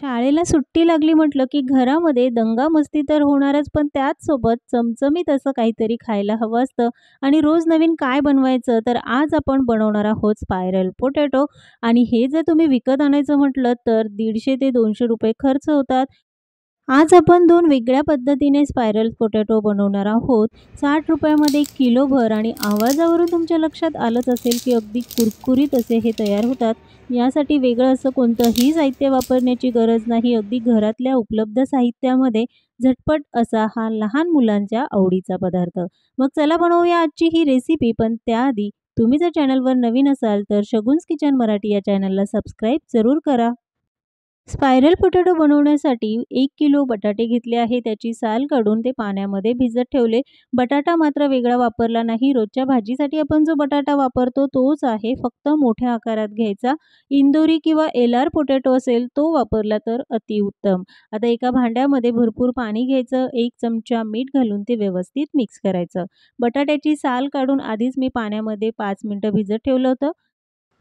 शाळेला सुट्टी लागली म्हटलं, की घरामध्ये दंगामस्ती तर होणारच, पण त्याच सोबत चमचमीत असं काहीतरी खायला हवं असतं आणि रोज नवीन काय बनवायचं? तर आज आपण बनवणार आहोत स्पायरल पोटॅटो आणि हे जर तुम्ही विकत आणायचं म्हटलं, तर ₹150 ते ₹200 खर्च होतात. आज आपण 2 वेगळ्या पद्धतीने स्पायरल पोटॅटो बनवणार आहोत. ₹60 मध्ये किलोभर आणि आवाजावरून तुमच्या लक्षात आलंच असेल, की अगदी कुरकुरीत असे हे तयार होतात. यासाठी वेगळं असं कोणतंही साहित्य वापरण्याची गरज नाही. अगदी घरातल्या उपलब्ध साहित्यामध्ये झटपट असा हा लहान मुलांच्या आवडीचा पदार्थ. मग चला बनवूया आजची ही रेसिपी. पण त्याआधी तुम्ही जर चॅनलवर नवीन असाल, तर शगुन्स किचन मराठी या चॅनलला सबस्क्राईब जरूर करा. स्पायरल पोटॅटो बनवण्यासाठी 1 किलो बटाटे घेतले आहे. त्याची साल काढून ते पाण्यामध्ये भिजत ठेवले. बटाटा मात्र वेगळा वापरला नाही. रोजच्या भाजीसाठी आपण जो बटाटा वापरतो तोच आहे, फक्त मोठ्या आकारात घ्यायचा. इंदोरी किंवा एल-आर पोटॅटो असेल तो वापरला तर अतिउत्तम. आता एका भांड्यामध्ये भरपूर पाणी घ्यायचं. 1 चमचा मीठ घालून ते व्यवस्थित मिक्स करायचं. बटाट्याची साल काढून आधीच मी पाण्यामध्ये 5 मिनिटं भिजत ठेवलं होतं.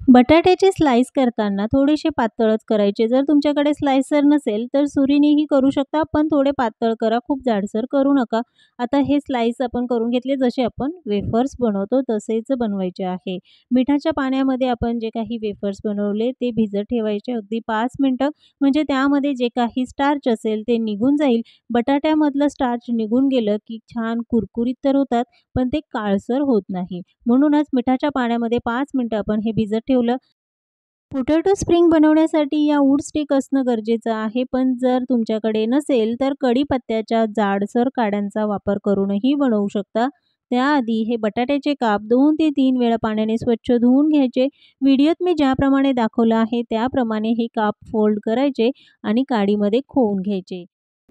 बटाट्याचे स्लाइस करताना थोडेसे पातळच करायचे. जर तुमच्याकडे स्लायसर नसेल तर सुरीनेही करू शकता, पण थोडे पातळ करा, खूप जाडसर करू नका. आता हे स्लाइस आपण करून घेतले, जसे आपण वेफर्स बनवतो तसेच बनवायचे आहे. मिठाच्या पाण्यामध्ये आपण जे काही वेफर्स बनवले ते भिजत ठेवायचे अगदी 5 मिनिटं, म्हणजे त्यामध्ये जे काही स्टार्च असेल ते निघून जाईल. बटाट्यामधलं स्टार्च निघून गेलं की छान कुरकुरीत तर होतात, पण ते काळसर होत नाही. म्हणूनच मिठाच्या पाण्यामध्ये 5 मिनिटं आपण हे भिजत ठेवलं. पोटॅटो स्प्रिंग बनवण्यासाठी या वूड स्टिक असणं गरजेचं आहे, पण जर तुमच्याकडे नसेल तर कढीपत्त्याच्या जाडसर काड्यांचा वापर करूनही बनवू शकता. त्याआधी हे बटाट्याचे काप 2 ते 3 वेळा पाण्याने स्वच्छ धुवून घ्यायचे. व्हिडिओत मी ज्याप्रमाणे दाखवलं आहे त्याप्रमाणे हे काप फोल्ड करायचे आणि काडीमध्ये खोवून घ्यायचे.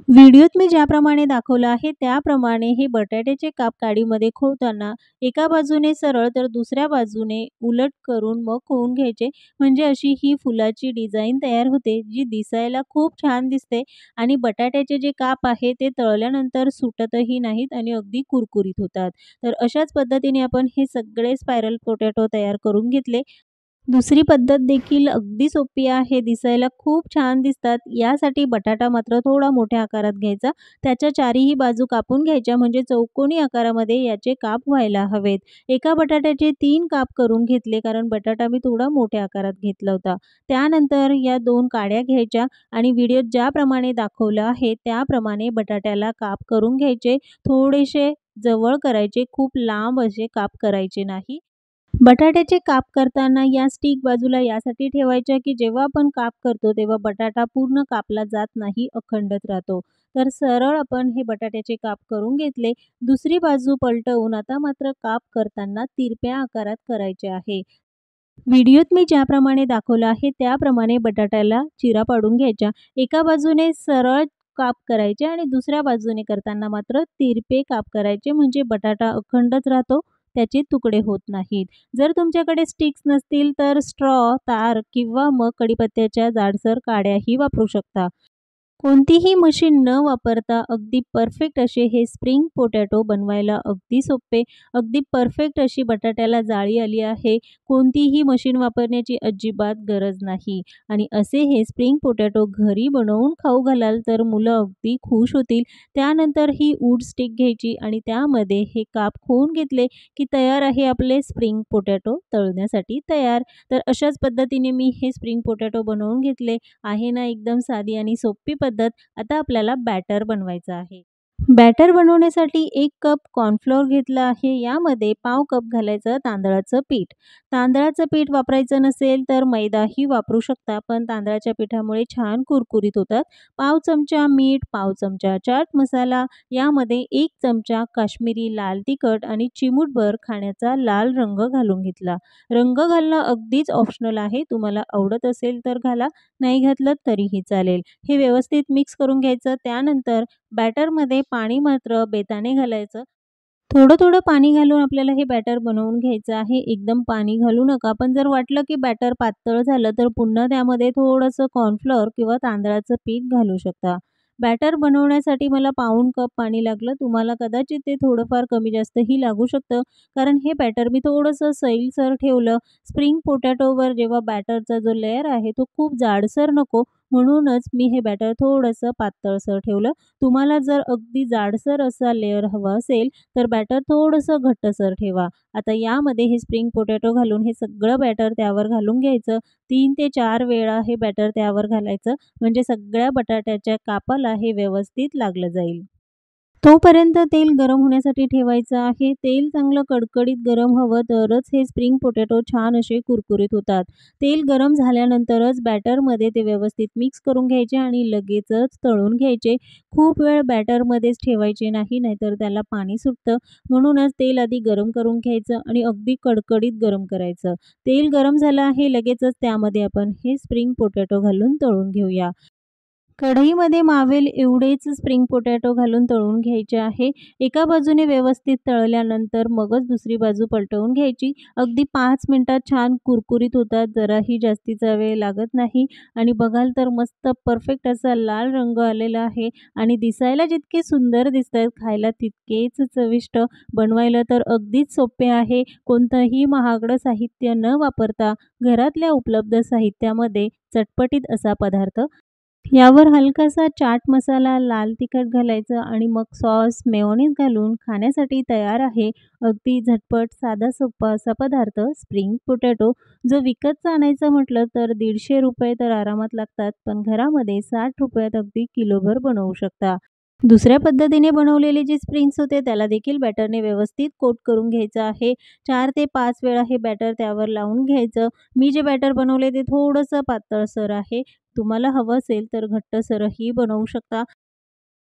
व्हिडिओत मी ज्याप्रमाणे दाखवलं आहे त्याप्रमाणे हे बटाट्याचे काप काडीमध्ये खोवताना एका बाजूने सरळ तर दुसऱ्या बाजूने उलट करून मग खोवून घ्यायचे. म्हणजे अशी ही फुलाची डिझाइन तयार होते, जी दिसायला खूप छान दिसते आणि बटाट्याचे जे काप आहे ते तळल्यानंतर सुटतही नाहीत आणि अगदी कुरकुरीत होतात. तर अशाच पद्धतीने आपण हे सगळे स्पायरल पोटॅटो तयार करून घेतले. दुसरी पद्धत देखील अगदी सोपी आहे. दिसायला खूप छान दिसतात. यासाठी बटाटा मात्र थोडा मोठ्या आकारात घ्यायचा. त्याच्या चारीही बाजू कापून घ्यायच्या, म्हणजे चौकोनी आकारामध्ये याचे काप व्हायला हवेत. एका बटाट्याचे 3 काप करून घेतले, कारण बटाटा मी थोडा मोठ्या आकारात घेतला होता. त्यानंतर या 2 काड्या घ्यायच्या आणि व्हिडिओत ज्याप्रमाणे दाखवलं आहे त्याप्रमाणे बटाट्याला काप करून घ्यायचे. थोडेसे जवळ करायचे, खूप लांब असे काप करायचे नाही. बटाट्याचे काप करताना या स्टिक बाजूला यासाठी ठेवायच्या, की जेव्हा आपण काप करतो तेव्हा बटाटा पूर्ण कापला जात नाही, अखंडच राहतो. तर सरळ आपण हे बटाट्याचे काप करून घेतले. दुसरी बाजू पलटवून आता मात्र काप करताना तिरप्या आकारात करायचे आहे. व्हिडिओत मी ज्याप्रमाणे दाखवलं आहे त्याप्रमाणे बटाट्याला चिरा पाडून घ्यायच्या. एका बाजूने सरळ काप करायचे आणि दुसऱ्या बाजूने करताना मात्र तिरपे काप करायचे, म्हणजे बटाटा अखंडच राहतो, त्याचे तुकडे होत नाहीत. जर तुमच्याकडे स्टिक्स नसतील तर स्ट्रॉ, तार किंवा मग कढीपत्त्याच्या जाडसर काड्याही वापरू शकता. कोणतीही मशीन न वापरता अगदी परफेक्ट असे हे स्प्रिंग पोटॅटो बनवायला अगदी सोपे, अगदी परफेक्ट अशी बटाट्याला जाळी आली आहे. कोणतीही मशीन वापरण्याची अजिबात गरज नाही आणि असे हे स्प्रिंग पोटॅटो घरी बनवून खाऊ घालाल तर मुलं अगदी खुश होतील. त्यानंतर ही वूड स्टिक घ्यायची आणि त्यामध्ये हे काप खोवून घेतले, की तयार आहे आपले स्प्रिंग पोटॅटो तळण्यासाठी तयार. तर अशाच पद्धतीने मी हे स्प्रिंग पोटॅटो बनवून घेतले. आहे ना एकदम साधी आणि सोपी पद्धत. आता आपल्याला बॅटर बनवायचं आहे. बॅटर बनवण्यासाठी 1 कप कॉर्नफ्लोअर घेतला आहे. यामध्ये पाव कप घालायचं तांदळाचं पीठ. तांदळाचं पीठ वापरायचं नसेल तर मैदाही वापरू शकता, पण तांदळाच्या पिठामुळे छान कुरकुरीत होतात. पाव चमचा मीठ, पाव चमचा चाट मसाला, यामध्ये 1 चमचा काश्मीरी लाल तिखट आणि चिमूटभर खाण्याचा लाल रंग घालून घेतला. रंग घालणं अगदीच ऑप्शनल आहे. तुम्हाला आवडत असेल तर घाला, नाही घातलं तरीही चालेल. हे व्यवस्थित मिक्स करून घ्यायचं. त्यानंतर बॅटरमध्ये पाणी मात्र बेताने घालायचं. थोडं-थोडं पाणी घालून आपल्याला हे बॅटर बनवून घ्यायचं आहे. एकदम पाणी घालू नका. पण जर वाटलं की बॅटर पातळ झालं तर पुन्हा त्यामध्ये थोडंसं कॉर्नफ्लोअर किंवा तांदळाचं पीठ घालू शकता. बॅटर बनवण्यासाठी मला पाऊण कप पाणी लागलं. तुम्हाला कदाचित ते थोडंफार कमी जास्तही लागू शकतं. कारण हे बॅटर मी थोडंसं सैलसर ठेवलं. स्प्रिंग पोटॅटोवर जेव्हा बॅटरचा जो लेयर आहे तो खूप जाडसर नको, म्हणूनच मी हे बॅटर थोडंसं पातळसर ठेवलं. तुम्हाला जर अगदी जाडसर असा लेयर हवा असेल तर बॅटर थोडंसं घट्टसर ठेवा. आता यामध्ये हे स्प्रिंग पोटॅटो घालून हे सगळं बॅटर त्यावर घालून घ्यायचं. 3 ते 4 वेळा हे बॅटर त्यावर घालायचं म्हणजे सगळ्या बटाट्याच्या कापाला हे व्यवस्थित लागलं जाईल. तोपर्यंत तेल गरम होण्यासाठी ठेवायचं आहे. तेल चांगलं कडकडीत गरम हवं तरच हे स्प्रिंग पोटॅटो छान असे कुरकुरीत होतात. तेल गरम झाल्यानंतरच बॅटरमध्ये ते व्यवस्थित मिक्स करून घ्यायचे आणि लगेचच तळून घ्यायचे. खूप वेळ बॅटरमध्येच ठेवायचे नाही, नाहीतर त्याला पाणी सुटतं. म्हणूनच तेल आधी गरम करून घ्यायचं आणि अगदी कडकडीत गरम करायचं. तेल गरम झालं आहे, लगेचच त्यामध्ये आपण हे स्प्रिंग पोटॅटो घालून तळून घेऊया. कढईमध्ये मावेल एवढेच स्प्रिंग पोटॅटो घालून तळून घ्यायचे आहे. एका बाजूने व्यवस्थित तळल्यानंतर मगच दुसरी बाजू पलटवून घ्यायची. अगदी 5 मिनिटात छान कुरकुरीत होतात. जराही जास्तीचा वेळ लागत नाही आणि बघाल तर मस्त परफेक्ट असा लाल रंग आलेला आहे आणि दिसायला जितके सुंदर दिसतात, खायला तितकेच चविष्ट. बनवायला तर अगदीच सोपे आहे. कोणतंही महागडं साहित्य न वापरता घरातल्या उपलब्ध साहित्यामध्ये चटपटीत असा पदार्थ. यावर हलकासा चाट मसाला, लाल तिखट घालायचं आणि मग सॉस, मेयोनीज घालून खाण्यासाठी तयार आहे. अगदी झटपट, साधा सोपा असा पदार्थ स्प्रिंग पोटॅटो, जो विकतचा आणायचा म्हटलं तर ₹150 तर आरामात लागतात, पण घरामध्ये ₹60त अगदी किलोभर बनवू शकता. दुसऱ्या पद्धतीने बनवलेले जे स्प्रिंग्स होते त्याला देखील बॅटरने व्यवस्थित कोट करून घ्यायचं आहे. 4 ते 5 वेळा हे बॅटर त्यावर लावून घ्यायचं. मी जे बॅटर बनवले ते थोडंसं पातळसर आहे. तुम्हाला हवं असेल तर घट्टसरही बनवू शकता.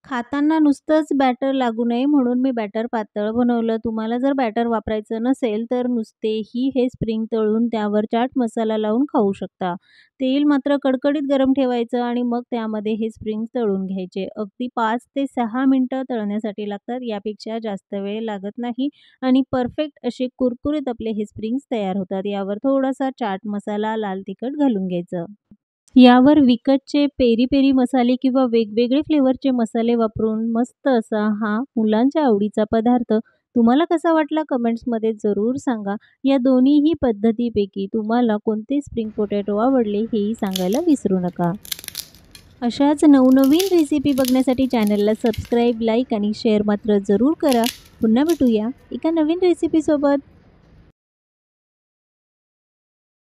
खाताना नुसतंच बॅटर लागू नये म्हणून मी बॅटर पातळ बनवलं. तुम्हाला जर बॅटर वापरायचं नसेल तर नुसतेही हे स्प्रिंग तळून त्यावर चाट मसाला लावून खाऊ शकता. तेल मात्र कडकडीत गरम ठेवायचं आणि मग त्यामध्ये हे स्प्रिंग तळून घ्यायचे. अगदी 5 ते 6 मिनिटं तळण्यासाठी लागतात. यापेक्षा जास्त वेळ लागत नाही आणि परफेक्ट असे कुरकुरीत आपले हे स्प्रिंग्स तयार होतात. यावर थोडासा चाट मसाला, लाल तिखट घालून घ्यायचं. यावर विकतचे पेरी-पेरी मसाले किंवा वेगवेगळे फ्लेवरचे मसाले वापरून मस्त असा हा मुलांच्या आवडीचा पदार्थ. तुम्हाला कसा वाटला कमेंट्समध्ये जरूर सांगा. या दोन्हीही पद्धतीपैकी तुम्हाला कोणते स्प्रिंग पोटॅटो आवडले हेही सांगायला विसरू नका. अशाच नवनवीन रेसिपी बघण्यासाठी चॅनलला सबस्क्राईब, लाईक आणि शेअर मात्र जरूर करा. पुन्हा भेटूया एका नवीन रेसिपीसोबत.